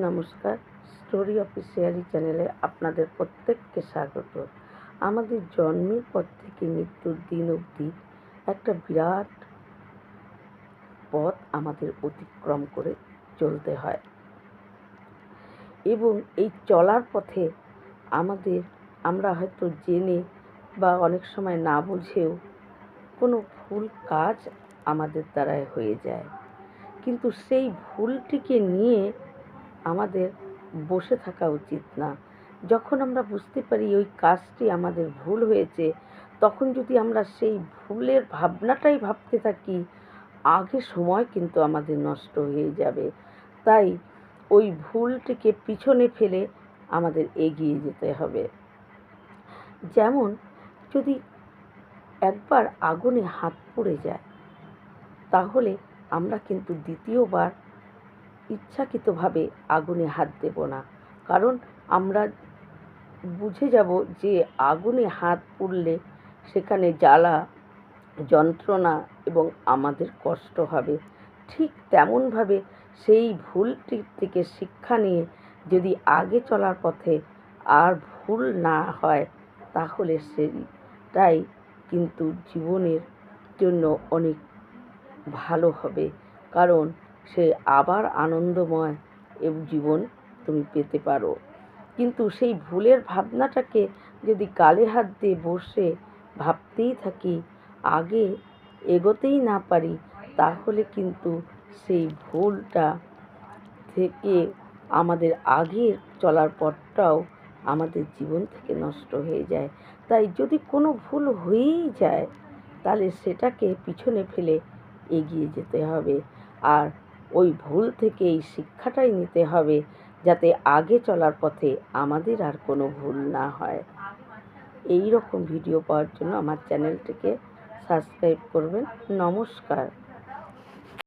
নমস্কার, story officially চ্যানেলে আপনাদের প্রত্যেককে স্বাগত। আমাদের জন্মের পর থেকে মৃত্যুর দিন অবধি একটা বিরাট পথ আমাদের অতিক্রম করে চলতে হয় এবং এই চলার পথে আমরা হয়তো জেনে বা অনেক সময় না বুঝেও কোনো ভুল কাজ আমাদের দ্বারায় হয়ে যায়, কিন্তু সেই ভুলটিকে নিয়ে আমাদের বসে থাকা উচিত না। যখন আমরা বুঝতে পারি ওই কাজটি আমাদের ভুল হয়েছে, তখন যদি আমরা সেই ভুলের ভাবনাটাই ভাবতে থাকি, আগে সময় কিন্তু আমাদের নষ্ট হয়ে যাবে। তাই ওই ভুলটিকে পিছনে ফেলে আমাদের এগিয়ে যেতে হবে। যেমন যদি একবার আগুনে হাত পুড়ে যায়, তাহলে আমরা কিন্তু দ্বিতীয়বার ইচ্ছাকৃতভাবে আগুনে হাত দেব না, কারণ আমরা বুঝে যাব যে আগুনে হাত পুড়লে সেখানে জ্বালা, যন্ত্রণা এবং আমাদের কষ্ট হবে। ঠিক তেমনভাবে সেই ভুলটির থেকে শিক্ষা নিয়ে যদি আগে চলার পথে আর ভুল না হয়, তাহলে সেটাই কিন্তু জীবনের জন্য অনেক ভালো হবে, কারণ সে আবার আনন্দময় জীবন তুমি পেতে পারো। কিন্তু সেই ভুলের ভাবনাটাকে যদি গালে হাত দিয়ে বসে ভাবতেই থাকি, আগে এগোতেই না পারি, তাহলে কিন্তু সেই ভুলটা থেকে আমাদের আগের চলার পথটাও আমাদের জীবন থেকে নষ্ট হয়ে যায়। তাই যদি কোনো ভুল হয়েই যায়, তাহলে সেটাকে পিছনে ফেলে এগিয়ে যেতে হবে, আর ওই ভুল থেকে এই শিক্ষাটাই নিতে হবে, যাতে আগে চলার পথে আমাদের আর কোনো ভুল না হয়। এই রকম ভিডিও পাওয়ার জন্য আমার চ্যানেলটিকে সাবস্ক্রাইব করবেন। নমস্কার।